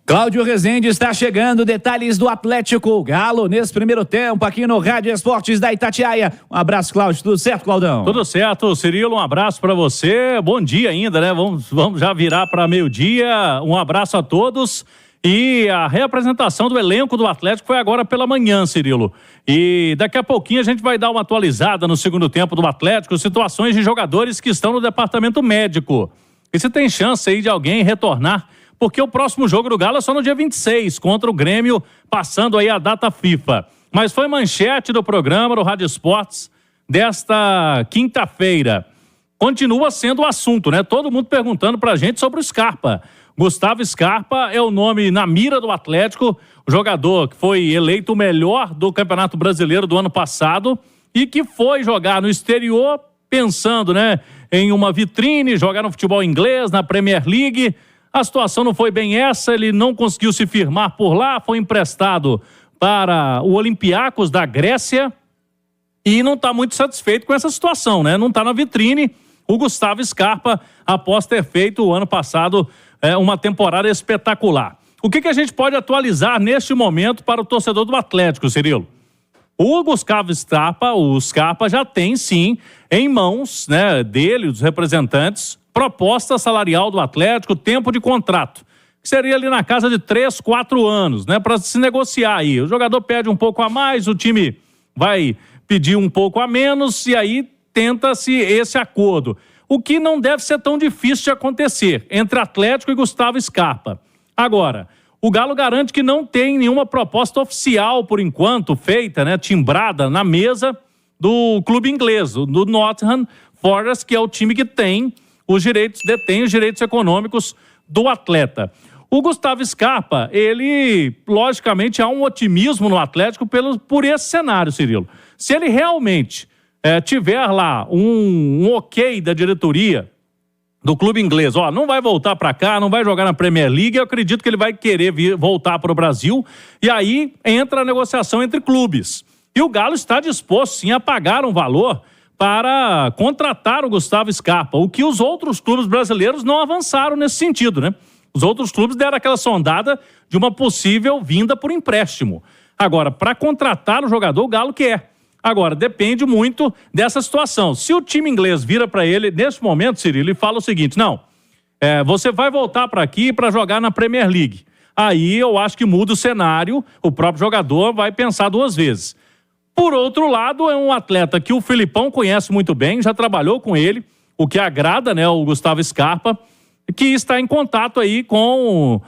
Cláudio Rezende está chegando, detalhes do Atlético Galo nesse primeiro tempo aqui no Rádio Esportes da Itatiaia. Um abraço, Cláudio, tudo certo, Claudão? Tudo certo, Cirilo, um abraço para você, bom dia ainda, né? Vamos já virar para meio-dia, um abraço a todos. E a reapresentação do elenco do Atlético foi agora pela manhã, Cirilo. E daqui a pouquinho a gente vai dar uma atualizada no segundo tempo do Atlético, situações de jogadores que estão no departamento médico. E se tem chance aí de alguém retornar, porque o próximo jogo do Galo é só no dia 26, contra o Grêmio, passando aí a data FIFA. Mas foi manchete do programa do Rádio Esportes desta quinta-feira. Continua sendo o assunto, né? Todo mundo perguntando pra gente sobre o Scarpa. Gustavo Scarpa é o nome na mira do Atlético, o jogador que foi eleito o melhor do Campeonato Brasileiro do ano passado e que foi jogar no exterior pensando, né, em uma vitrine, jogar no futebol inglês, na Premier League. A situação não foi bem essa, ele não conseguiu se firmar por lá, foi emprestado para o Olympiacos da Grécia e não está muito satisfeito com essa situação, né? Não está na vitrine o Gustavo Scarpa após ter feito o ano passado uma temporada espetacular. O que a gente pode atualizar neste momento para o torcedor do Atlético, Cirilo? O Gustavo Scarpa, já tem sim em mãos, né, dele, dos representantes, proposta salarial do Atlético, tempo de contrato, que seria ali na casa de 3, 4 anos, né, para se negociar aí. O jogador pede um pouco a mais, o time vai pedir um pouco a menos e aí tenta-se esse acordo. O que não deve ser tão difícil de acontecer entre Atlético e Gustavo Scarpa. Agora, o Galo garante que não tem nenhuma proposta oficial, por enquanto, feita, né, timbrada na mesa do clube inglês, do Nottingham Forest, que é o time que detém os direitos econômicos do atleta. O Gustavo Scarpa, ele, logicamente, há um otimismo no Atlético por esse cenário, Cirilo. Se ele realmente tiver lá um ok da diretoria do clube inglês, não vai voltar para cá, não vai jogar na Premier League, eu acredito que ele vai querer voltar para o Brasil, e aí entra a negociação entre clubes. E o Galo está disposto, sim, a pagar um valor para contratar o Gustavo Scarpa, o que os outros clubes brasileiros não avançaram nesse sentido, né? Os outros clubes deram aquela sondada de uma possível vinda por empréstimo. Agora, para contratar o jogador, o Galo quer. Agora, depende muito dessa situação. Se o time inglês vira para ele, nesse momento, Cirilo, e fala o seguinte, não, você vai voltar para aqui para jogar na Premier League. Aí eu acho que muda o cenário, o próprio jogador vai pensar 2 vezes. Por outro lado, é um atleta que o Filipão conhece muito bem, já trabalhou com ele, o que agrada, né, o Gustavo Scarpa, que está em contato aí com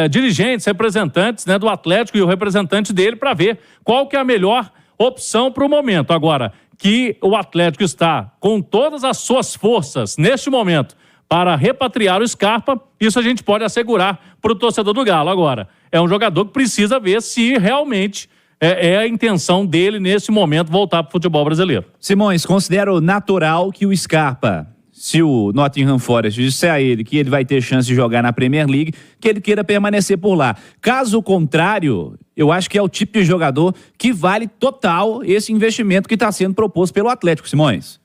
dirigentes, representantes, né, do Atlético e o representante dele para ver qual que é a melhor opção para o momento. Agora, que o Atlético está com todas as suas forças neste momento para repatriar o Scarpa, isso a gente pode assegurar para o torcedor do Galo. Agora, é um jogador que precisa ver se realmente é a intenção dele nesse momento voltar para o futebol brasileiro. Simões, considero natural que o Scarpa, se o Nottingham Forest disser a ele que ele vai ter chance de jogar na Premier League, que ele queira permanecer por lá. Caso contrário, eu acho que é o tipo de jogador que vale total esse investimento que está sendo proposto pelo Atlético, Simões.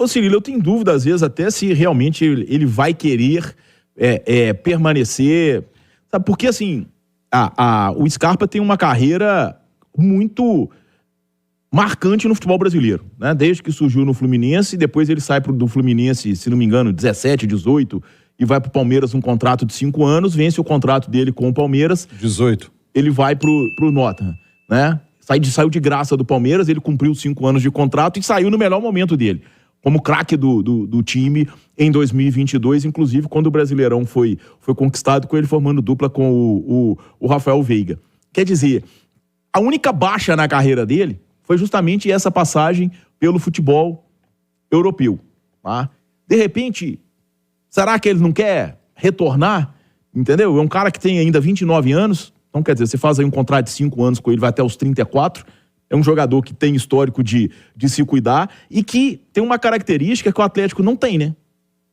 Cirilo, eu tenho dúvida às vezes até se realmente ele vai querer permanecer, sabe? Porque assim, o Scarpa tem uma carreira muito marcante no futebol brasileiro, né? Desde que surgiu no Fluminense, depois ele sai do Fluminense, se não me engano, 17, 18, e vai pro Palmeiras um contrato de 5 anos, vence o contrato dele com o Palmeiras. 18. Ele vai pro Nottingham, né? Saiu de graça do Palmeiras, ele cumpriu 5 anos de contrato e saiu no melhor momento dele, como craque do time em 2022, inclusive quando o Brasileirão foi conquistado com ele formando dupla com o Rafael Veiga. Quer dizer, a única baixa na carreira dele foi justamente essa passagem pelo futebol europeu. Tá? De repente, será que ele não quer retornar? Entendeu? É um cara que tem ainda 29 anos, então quer dizer, você faz aí um contrato de 5 anos com ele, vai até os 34, é um jogador que tem histórico de se cuidar e que tem uma característica que o Atlético não tem, né?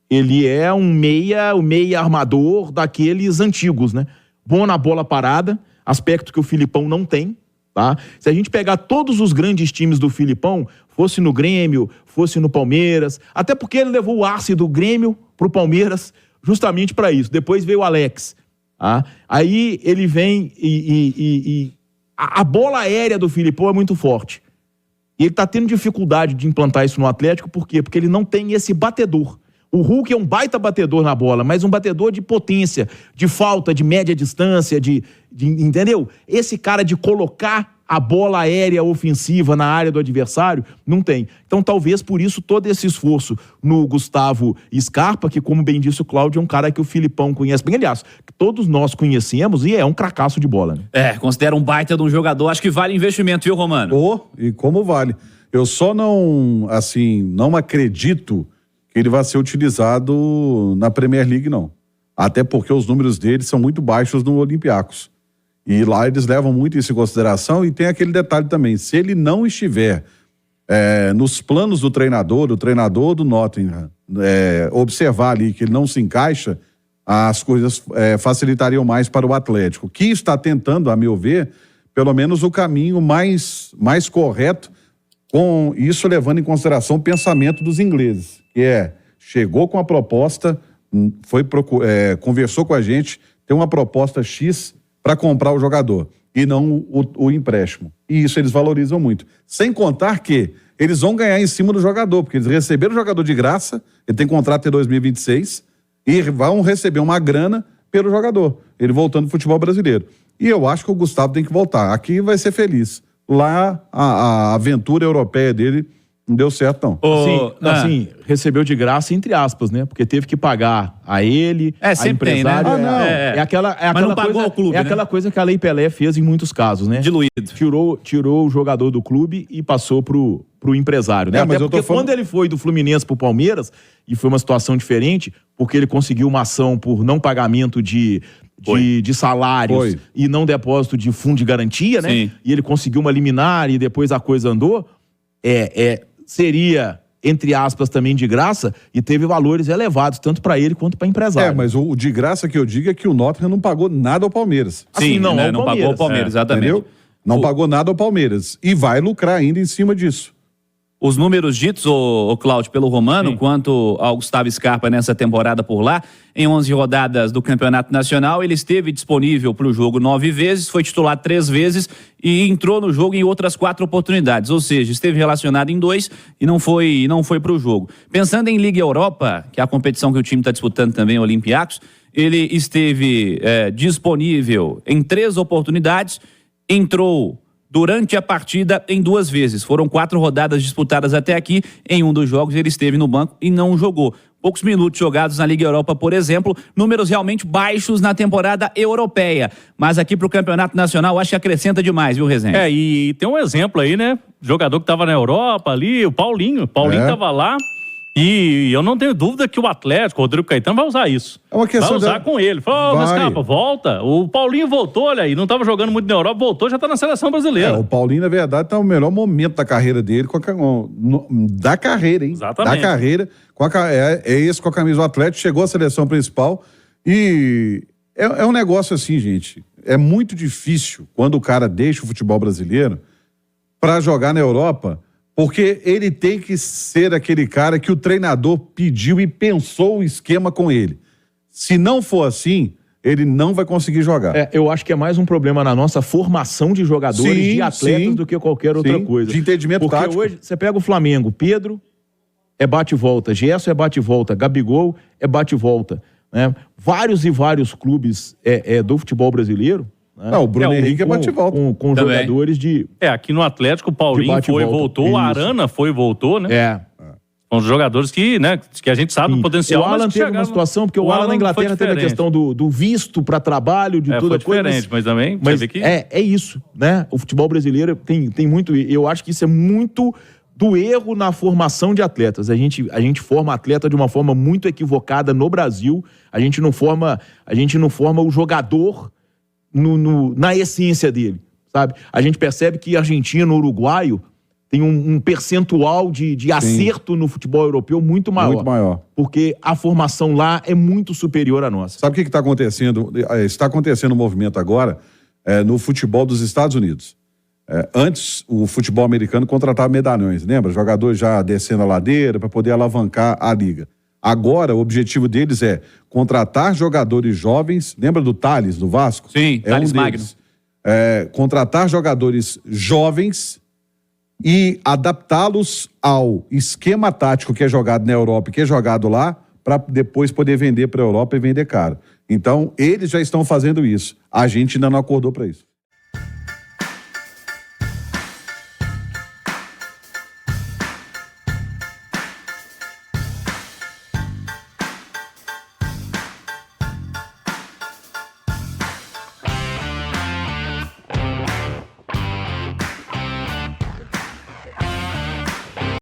Ele é um meia armador daqueles antigos, né? Bom na bola parada, aspecto que o Filipão não tem. Tá? Se a gente pegar todos os grandes times do Filipão, fosse no Grêmio, fosse no Palmeiras, até porque ele levou o Arce do Grêmio pro Palmeiras justamente para isso. Depois veio o Alex. Tá? Aí ele vem a bola aérea do Filipão é muito forte. E ele está tendo dificuldade de implantar isso no Atlético, por quê? Porque ele não tem esse batedor. O Hulk é um baita batedor na bola, mas um batedor de potência, de falta, de média distância, entendeu? Esse cara de colocar a bola aérea ofensiva na área do adversário, não tem. Então, talvez por isso todo esse esforço no Gustavo Scarpa, que, como bem disse o Cláudio, é um cara que o Filipão conhece bem. Aliás, todos nós conhecemos e é um cracaço de bola, né? Considera um baita de um jogador. Acho que vale investimento, viu, Romano? E como vale. Eu só não acredito que ele vai ser utilizado na Premier League, não. Até porque os números dele são muito baixos no Olympiacos. E lá eles levam muito isso em consideração, e tem aquele detalhe também, se ele não estiver nos planos do treinador do Nottingham, observar ali que ele não se encaixa, as coisas facilitariam mais para o Atlético, que está tentando, a meu ver, pelo menos o caminho mais correto, com isso levando em consideração o pensamento dos ingleses, que chegou com a proposta, conversou com a gente, tem uma proposta X para comprar o jogador e não o empréstimo. E isso eles valorizam muito. Sem contar que eles vão ganhar em cima do jogador, porque eles receberam o jogador de graça, ele tem contrato até 2026, e vão receber uma grana pelo jogador, ele voltando ao futebol brasileiro. E eu acho que o Gustavo tem que voltar. Aqui vai ser feliz. Lá, a aventura europeia dele não deu certo, não. Assim, recebeu de graça, entre aspas, né? Porque teve que pagar a ele, a empresário. Tem, né? É aquela Mas não pagou coisa, ao clube, aquela coisa que a Lei Pelé fez em muitos casos, né? Diluído. Tirou o jogador do clube e passou pro empresário, né? Mas Até porque quando ele foi do Fluminense pro Palmeiras, e foi uma situação diferente, porque ele conseguiu uma ação por não pagamento de salários e não depósito de fundo de garantia, né? Sim. E ele conseguiu uma liminar e depois a coisa andou. Seria, entre aspas, também de graça, e teve valores elevados, tanto para ele quanto para empresário. Mas o de graça que eu digo é que o Nottingham não pagou nada ao Palmeiras. Sim, não pagou ao Palmeiras, exatamente. Entendeu? Não pagou nada ao Palmeiras. E vai lucrar ainda em cima disso. Os números ditos, o Cláudio, pelo Romano, Sim, quanto ao Gustavo Scarpa nessa temporada por lá, em 11 rodadas do Campeonato Nacional, ele esteve disponível para o jogo 9 vezes, foi titular 3 vezes e entrou no jogo em outras 4 oportunidades, ou seja, esteve relacionado em 2 e não foi para o jogo. Pensando em Liga Europa, que é a competição que o time está disputando também, o Olympiacos, ele esteve disponível em 3 oportunidades, entrou durante a partida em 2 vezes. Foram 4 rodadas disputadas até aqui. Em um dos jogos ele esteve no banco e não jogou. Poucos minutos jogados na Liga Europa, por exemplo, números realmente baixos na temporada europeia. Mas aqui pro Campeonato Nacional, acho que acrescenta demais, viu, Rezende? E tem um exemplo aí, né? Jogador que tava na Europa ali, o Paulinho. Paulinho tava lá. E eu não tenho dúvida que o Atlético, o Rodrigo Caetano, vai usar isso. É uma questão vai usar com ele. Falou, Scarpa, volta. O Paulinho voltou, olha aí, não estava jogando muito na Europa, voltou, já está na seleção brasileira. O Paulinho, na verdade, está no melhor momento da carreira dele, da carreira, hein? Exatamente. Da carreira, esse com a camisa do Atlético, chegou à seleção principal e é um negócio assim, gente, é muito difícil quando o cara deixa o futebol brasileiro para jogar na Europa, porque ele tem que ser aquele cara que o treinador pediu e pensou o esquema com ele. Se não for assim, ele não vai conseguir jogar. Eu acho que é mais um problema na nossa formação de jogadores, de atletas, do que qualquer outra coisa. De entendimento tático. Porque hoje, você pega o Flamengo, Pedro é bate-volta, Gerson é bate-volta, Gabigol é bate-volta, né? Vários e vários clubes do futebol brasileiro. O Bruno Henrique é bate-volta. Com jogadores de... aqui no Atlético, o Paulinho foi e voltou, o Arana foi e voltou, né? São os jogadores que a gente sabe o potencial. O Alan teve uma situação, porque o Alan na Inglaterra teve a questão do visto para trabalho, de toda foi coisa. diferente, mas também... É isso, né? O futebol brasileiro tem muito... Eu acho que isso é muito do erro na formação de atletas. A gente forma atleta de uma forma muito equivocada no Brasil. A gente não forma o jogador na essência dele, sabe? A gente percebe que argentino, uruguaio tem um percentual de acerto no futebol europeu muito maior. Muito maior. Porque a formação lá é muito superior à nossa. Sabe o que está acontecendo? Está acontecendo um movimento agora no futebol dos Estados Unidos. Antes, o futebol americano contratava medalhões, lembra? Jogadores já descendo a ladeira para poder alavancar a liga. Agora, o objetivo deles é contratar jogadores jovens. Lembra do Thales, do Vasco? Sim, Thales Magno. Contratar jogadores jovens e adaptá-los ao esquema tático que é jogado na Europa e que é jogado lá, para depois poder vender para a Europa e vender caro. Então, eles já estão fazendo isso. A gente ainda não acordou para isso.